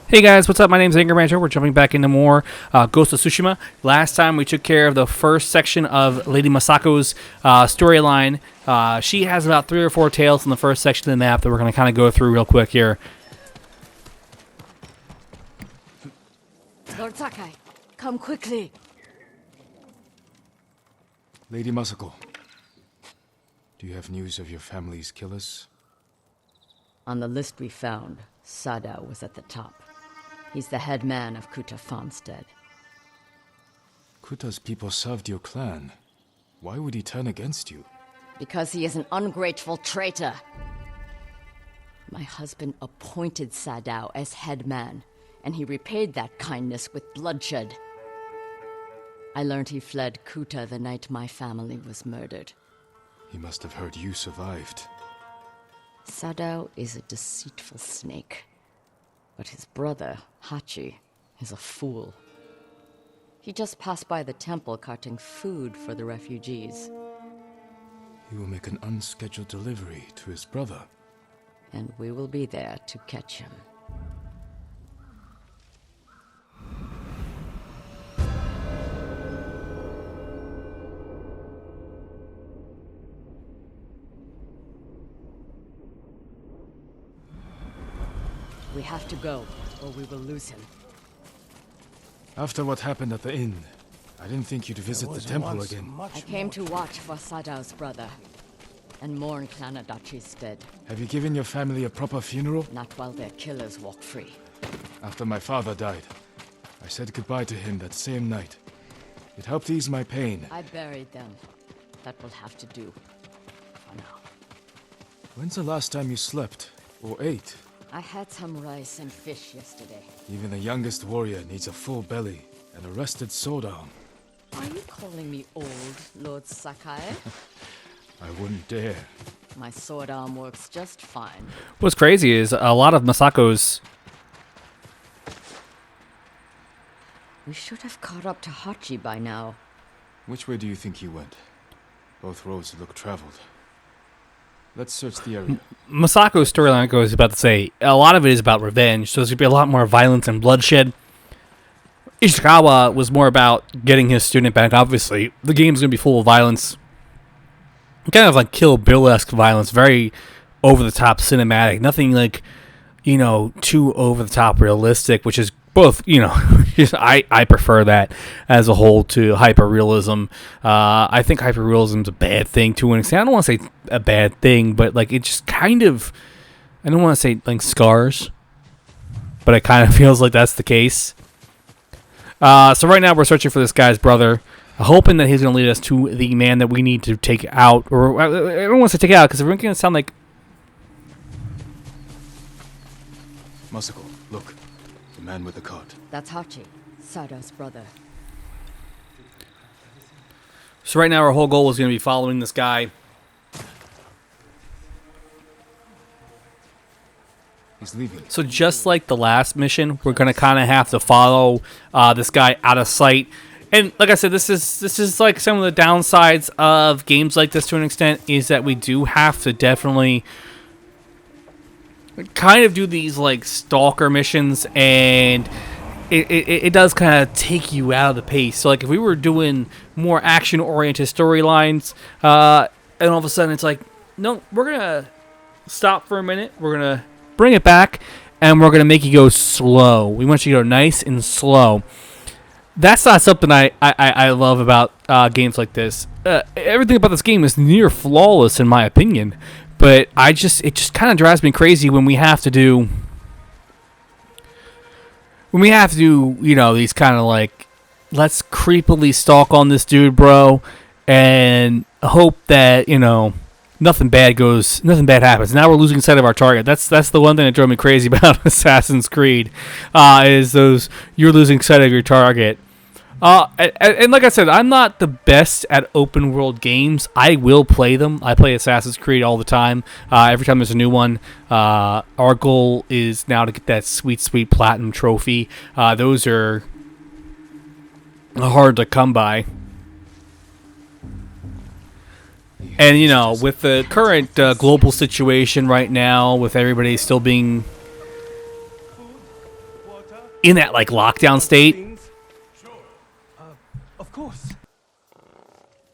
Hey guys, what's up? My name is Anger Rancher. We're jumping back into more Ghost of Tsushima. Last time we took care of the first section of Lady Masako's storyline. She has about 3 or 4 tales in the first section of the map that we're going to kind of go through real quick here. Lord Sakai, come quickly. Lady Masako, do you have news of your family's killers? On the list we found, Sadao was at the top. He's the head man of Kuta farmstead. Kuta's people served your clan. Why would he turn against you? Because he is an ungrateful traitor. My husband appointed Sadao as head man, and he repaid that kindness with bloodshed. I learned he fled Kuta the night my family was murdered. He must have heard you survived. Sadao is a deceitful snake. But his brother, Hachi, is a fool. He just passed by the temple carting food for the refugees. He will make an unscheduled delivery to his brother. And we will be there to catch him. We have to go, or we will lose him. After what happened at the inn, I didn't think you'd visit the temple again. I came to watch for Sadao's brother, and mourn Clan Adachi's dead. Have you given your family a proper funeral? Not while their killers walk free. After my father died, I said goodbye to him that same night. It helped ease my pain. I buried them. That will have to do. For now. When's the last time you slept or ate? I had some rice and fish yesterday. Even the youngest warrior needs a full belly and a rested sword arm. Are you calling me old, Lord Sakai? I wouldn't dare. My sword arm works just fine. What's crazy is a lot of Masako's... We should have caught up to Hachi by now. Which way do you think he went? Both roads look traveled. Let's search the area. Masako's storyline goes about to say a lot of it is about revenge, so there's going to be a lot more violence and bloodshed. Ishikawa was more about getting his student back. Obviously, the game's going to be full of violence. Kind of like Kill Bill-esque violence, very over-the-top cinematic. Nothing like, you know, too over-the-top realistic, which is both, you know, I prefer that as a whole to hyper-realism. I think hyper-realism is a bad thing to an extent. I don't want to say a bad thing, but like it just kind of, I don't want to say like scars, but it kind of feels like that's the case. So right now we're searching for this guy's brother, hoping that he's going to lead us to the man that we need to take out. Or I don't want to say take out because we're going to sound like... Masako, look. The man with the cart. That's Hachi, Sadao's brother. So right now our whole goal is going to be following this guy. He's leaving. So just like the last mission, we're going to kind of have to follow this guy out of sight. And like I said, this is like some of the downsides of games like this to an extent, is that we do have to definitely kind of do these like stalker missions, and it does kind of take you out of the pace. So like if we were doing more action oriented storylines, and all of a sudden it's like, no, we're gonna stop for a minute, we're gonna bring it back, and we're gonna make you go slow. We want you to go nice and slow. That's not something I love about games like this. Everything about this game is near flawless in my opinion. But it just kind of drives me crazy when we have to do, you know, these kind of like, let's creepily stalk on this dude, bro, and hope that, you know, nothing bad happens. Now we're losing sight of our target. That's the one thing that drove me crazy about Assassin's Creed, is you're losing sight of your target. And like I said, I'm not the best at open world games. I will play them. I play Assassin's Creed all the time. Every time there's a new one. Our goal is now to get that sweet, sweet platinum trophy. Those are hard to come by. And, you know, with the current global situation right now, with everybody still being in that, like, lockdown state. Sure. Of course.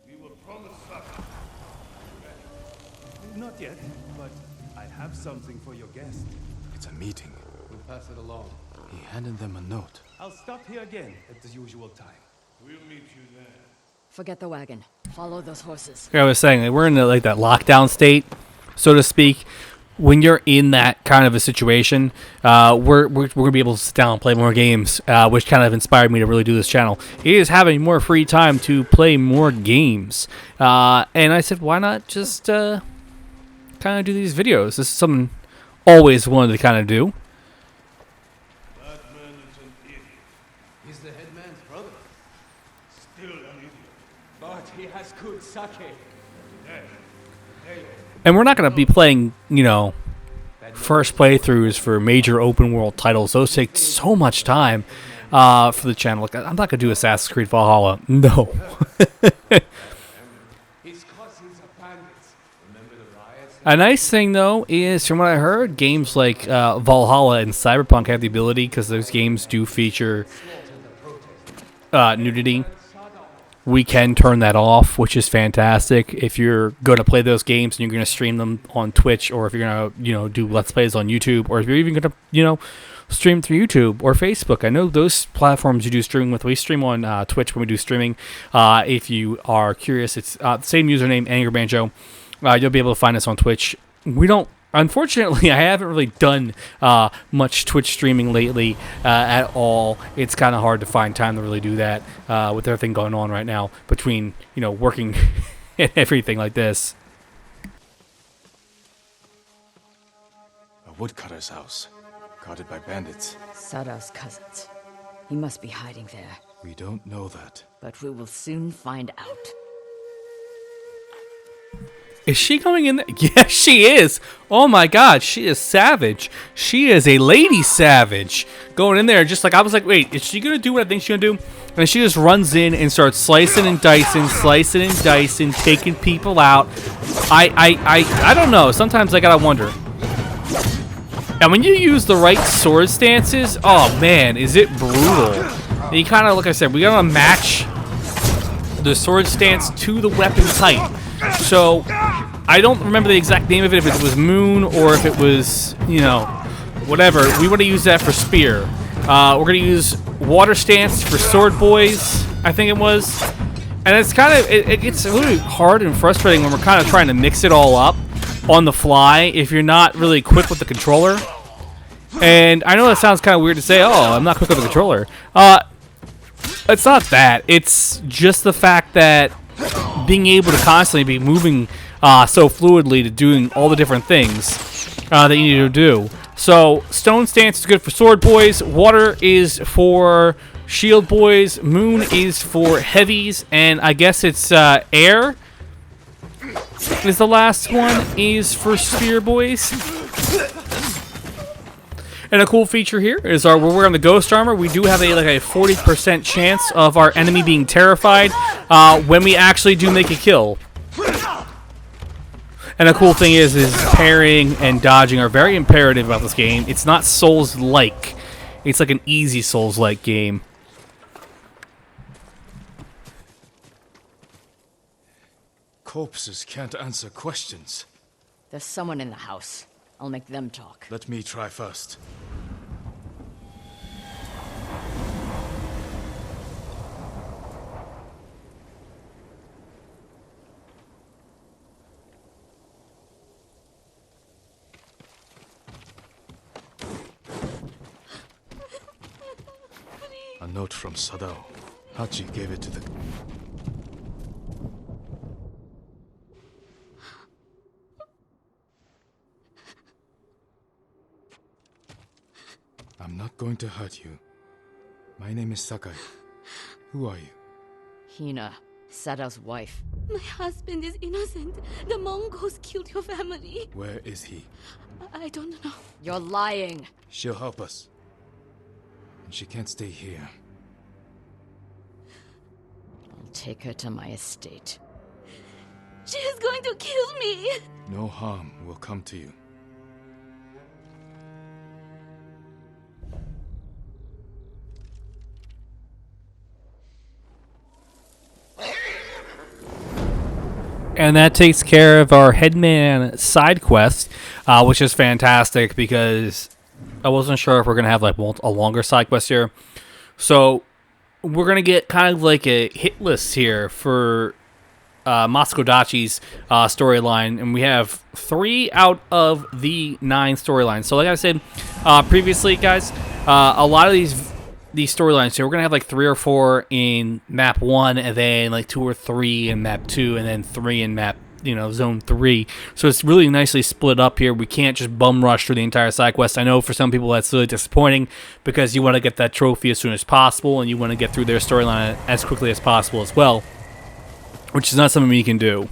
We were promised supper. Not yet, but I have something for your guest. It's a meeting. We'll pass it along. He handed them a note. I'll stop here again at the usual time. We'll meet you there. Forget the wagon. Follow those horses. Like I was saying, like, we're in like that lockdown state, so to speak. When you're in that kind of a situation, we're gonna be able to sit down and play more games, which kind of inspired me to really do this channel. It is having more free time to play more games, and I said, why not just kind of do these videos? This is something always wanted to kind of do. That man is an idiot. He's the headman's brother, Still an idiot. but he has good sake. Hey, hey, And we're not going to be playing, you know, first playthroughs for major open world titles. Those take so much time for the channel. Like, I'm not going to do Assassin's Creed Valhalla. No. His cousins are bandits. Remember the riots? A nice thing, though, is from what I heard, games like Valhalla and Cyberpunk have the ability, because those games do feature nudity. We can turn that off, which is fantastic. If you're going to play those games and you're going to stream them on Twitch, or if you're going to, you know, do Let's Plays on YouTube, or if you're even going to, you know, stream through YouTube or Facebook. I know those platforms you do streaming with. We stream on Twitch when we do streaming. If you are curious, it's the same username, Anger Banjo. You'll be able to find us on Twitch. We don't. Unfortunately, I haven't really done much Twitch streaming lately at all. It's kind of hard to find time to really do that with everything going on right now between, you know, working and everything like this. A woodcutter's house. Guarded by bandits. Sadao's cousins. He must be hiding there. We don't know that. But we will soon find out. Is she going in there? Yes, she is. Oh my God, she is savage. She is a lady savage. Going in there just like, I was like, wait, is she going to do what I think she's going to do? And she just runs in and starts slicing and dicing, taking people out. I don't know. Sometimes I gotta wonder. And when you use the right sword stances, oh man, is it brutal. And you kind of, like I said, we gotta match the sword stance to the weapon type. So, I don't remember the exact name of it, if it was Moon or if it was, you know, whatever. We want to use that for Spear. We're going to use Water Stance for Sword Boys, I think it was. And it's kind of, it gets a little hard and frustrating when we're kind of trying to mix it all up on the fly if you're not really quick with the controller. And I know that sounds kind of weird to say, oh, I'm not quick with the controller. It's not that. It's just the fact that being able to constantly be moving so fluidly to doing all the different things that you need to do. So, Stone Stance is good for Sword Boys, Water is for Shield Boys, Moon is for Heavies, and I guess it's Air is the last one, is for Spear Boys. And a cool feature here is when we're on the Ghost Armor, we do have a 40% chance of our enemy being terrified when we actually do make a kill. And a cool thing is parrying and dodging are very imperative about this game. It's not Souls-like. It's like an easy Souls-like game. Corpses can't answer questions. There's someone in the house. I'll make them talk. Let me try first. A note from Sadao. Hachi gave it to the... I'm not going to hurt you. My name is Sakai. Who are you? Hina, Sadao's wife. My husband is innocent. The Mongols killed your family. Where is he? I don't know. You're lying. She'll help us. And she can't stay here. I'll take her to my estate. She is going to kill me. No harm will come to you. And that takes care of our Headman side quest, which is fantastic because I wasn't sure if we're going to have like a longer side quest here. So we're going to get kind of like a hit list here for Masako Dachi's storyline, and we have 3 out of the 9 storylines. So like I said previously, guys, a lot of these storylines here, we're gonna have like 3 or 4 in map 1, and then like 2 or 3 in map 2, and then 3 in map, zone 3. So it's really nicely split up here. We can't just bum rush through the entire side quest. I know for some people that's really disappointing because you want to get that trophy as soon as possible, and you want to get through their storyline as quickly as possible as well, which is not something we can do.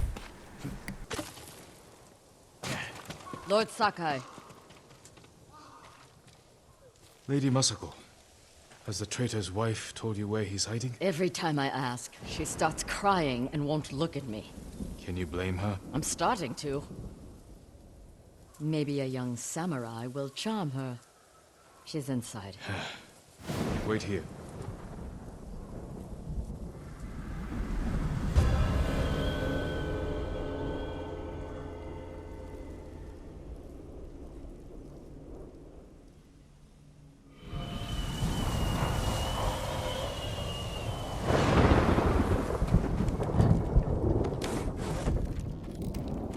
Lord Sakai, Lady Masako, has the traitor's wife told you where he's hiding? every time I ask, she starts crying and won't look at me. Can you blame her? I'm starting to. Maybe a young samurai will charm her. She's inside. Wait here.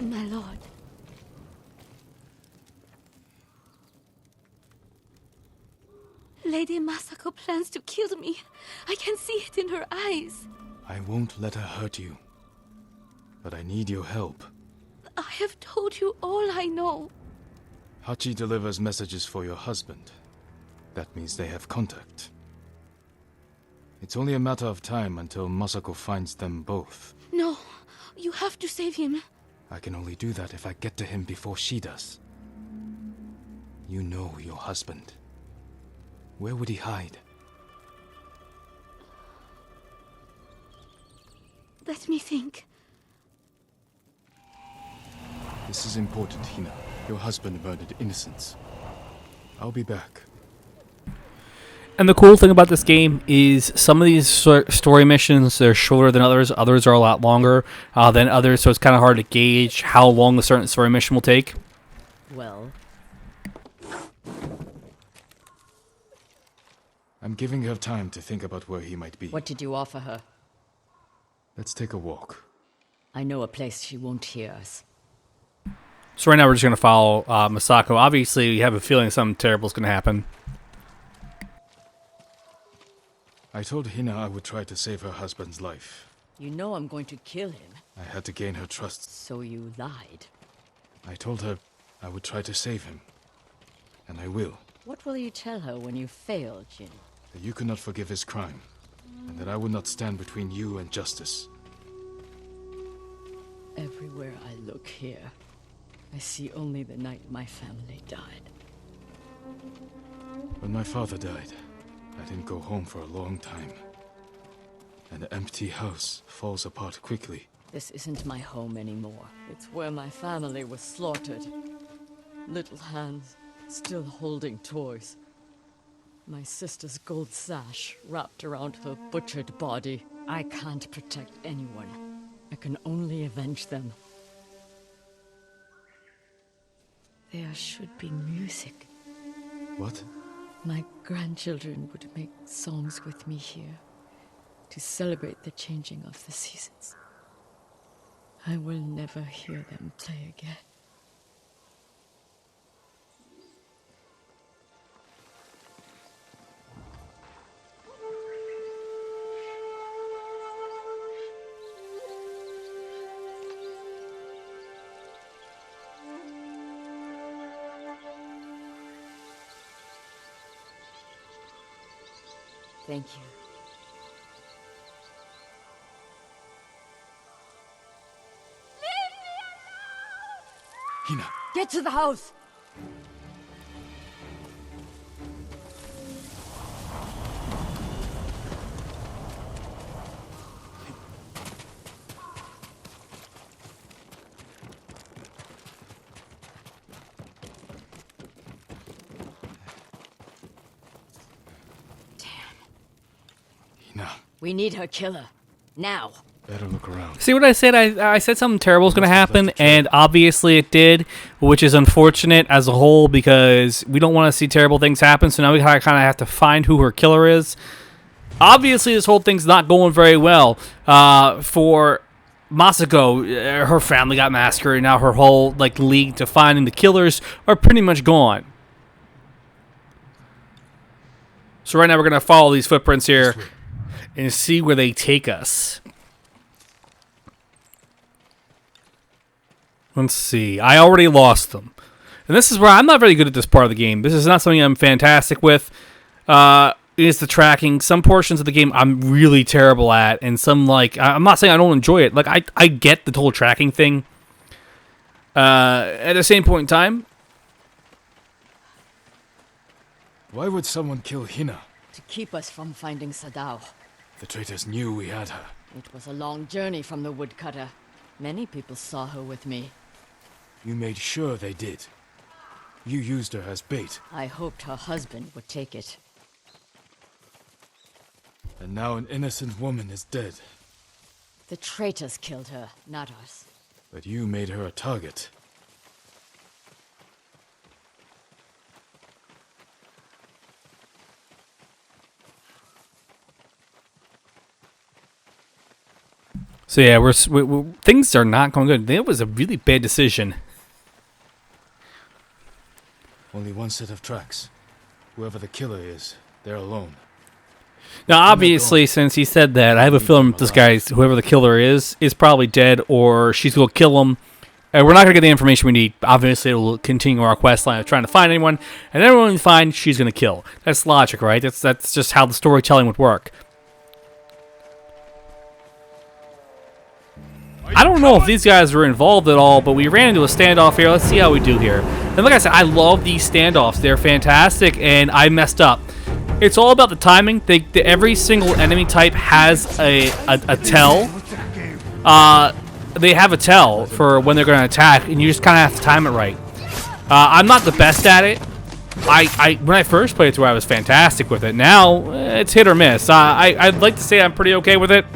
My lord. Lady Masako plans to kill me. I can see it in her eyes. I won't let her hurt you. But I need your help. I have told you all I know. Hachi delivers messages for your husband. That means they have contact. It's only a matter of time until Masako finds them both. No, you have to save him. I can only do that if I get to him before she does. You know your husband. Where would he hide? Let me think. This is important, Hina. Your husband murdered innocents. I'll be back. And the cool thing about this game is some of these story missions, they're shorter than others. Others are a lot longer than others, so it's kind of hard to gauge how long a certain story mission will take. Well, I'm giving her time to think about where he might be. what did you offer her? Let's take a walk. I know a place she won't hear us. So right now we're just going to follow Masako. Obviously, we have a feeling something terrible is going to happen. I told Hina I would try to save her husband's life. You know I'm going to kill him, I had to gain her trust. so you lied. I told her I would try to save him. And I will. What will you tell her when you fail, Jin? That you cannot forgive his crime. And that I will not stand between you and justice. Everywhere I look here, I see only the night my family died. When my father died, I didn't go home for a long time. An empty house falls apart quickly. This isn't my home anymore. It's where my family was slaughtered. Little hands, still holding toys. My sister's gold sash wrapped around her butchered body. I can't protect anyone. I can only avenge them. There should be music. What? My grandchildren would make songs with me here to celebrate the changing of the seasons. I will never hear them play again. Thank you. Hina! Get to the house! Hina, We need her killer. Now. better look around. See what I said? I said something terrible was going to happen, and obviously it did, which is unfortunate as a whole because we don't want to see terrible things happen, so now we kind of have to find who her killer is. Obviously, this whole thing's not going very well for Masako. Her family got massacred, and now her whole league to finding the killers are pretty much gone. So right now we're going to follow these footprints here and see where they take us. Let's see. I already lost them. And this is where I'm not very good at this part of the game. This is not something I'm fantastic with. Is the tracking. Some portions of the game I'm really terrible at. And some, I'm not saying I don't enjoy it. I get the whole tracking thing. At the same point in time. Why would someone kill Hina? To keep us from finding Sadao. The traitors knew we had her. It was a long journey from the woodcutter. Many people saw her with me. You made sure they did. You used her as bait. I hoped her husband would take it. And now an innocent woman is dead. The traitors killed her, not us. But you made her a target. So yeah, things are not going good. It was a really bad decision. Only one set of tracks. Whoever the killer is, they're alone. Now, obviously, since he said that, I have a feeling this guy, whoever the killer is probably dead, or she's going to kill him. And we're not going to get the information we need. Obviously, it will continue our quest line of trying to find anyone, and everyone we find, she's going to kill. That's logic, right? That's just how the storytelling would work. I don't know if these guys were involved at all, but we ran into a standoff here. Let's see how we do here. And like I said, I love these standoffs. They're fantastic, and I messed up. It's all about the timing. Every single enemy type has a tell. They have a tell for when they're going to attack, and you just kind of have to time it right. I'm not the best at it. When I first played through, I was fantastic with it. Now, it's hit or miss. I'd like to say I'm pretty okay with it.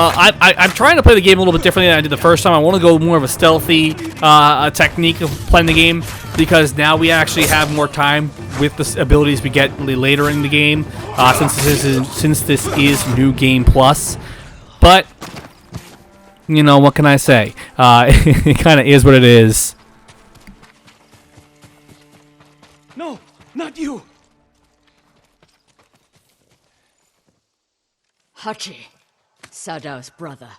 I'm trying to play the game a little bit differently than I did the first time. I want to go more of a stealthy technique of playing the game because now we actually have more time with the abilities we get later in the game since this is New Game Plus. But, you know, what can I say? It kind of is what it is. No, not you! Hachi, Sadao's brother.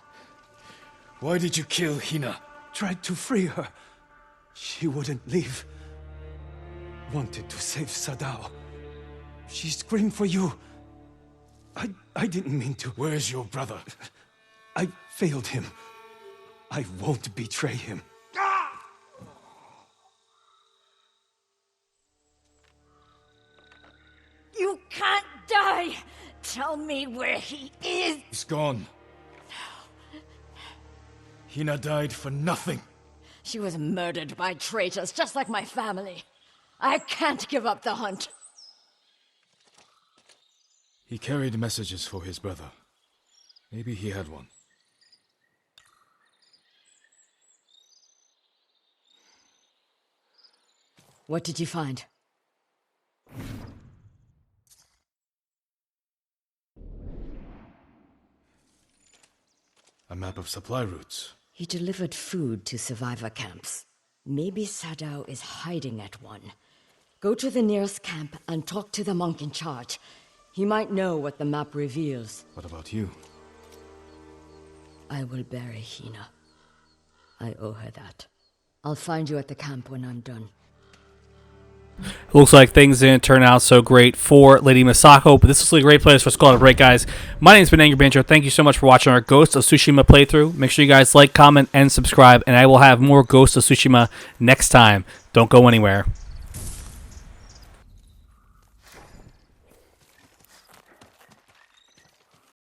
Why did you kill Hina? Tried to free her. She wouldn't leave. Wanted to save Sadao. She screamed for you. I didn't mean to. Where's your brother? I failed him. I won't betray him. You can't die! Tell me where he is! He's gone. Hina died for nothing. She was murdered by traitors, just like my family. I can't give up the hunt. He carried messages for his brother. Maybe he had one. What did you find? A map of supply routes. He delivered food to survivor camps. Maybe Sadao is hiding at one. Go to the nearest camp and talk to the monk in charge. He might know what the map reveals. What about you? I will bury Hina. I owe her that. I'll find you at the camp when I'm done. Looks like things didn't turn out so great for Lady Masako, but this is a great place for us to call it a break, guys. My name's been Angry Banjo. Thank you so much for watching our Ghost of Tsushima playthrough. Make sure you guys like, comment, and subscribe, and I will have more Ghost of Tsushima next time. Don't go anywhere.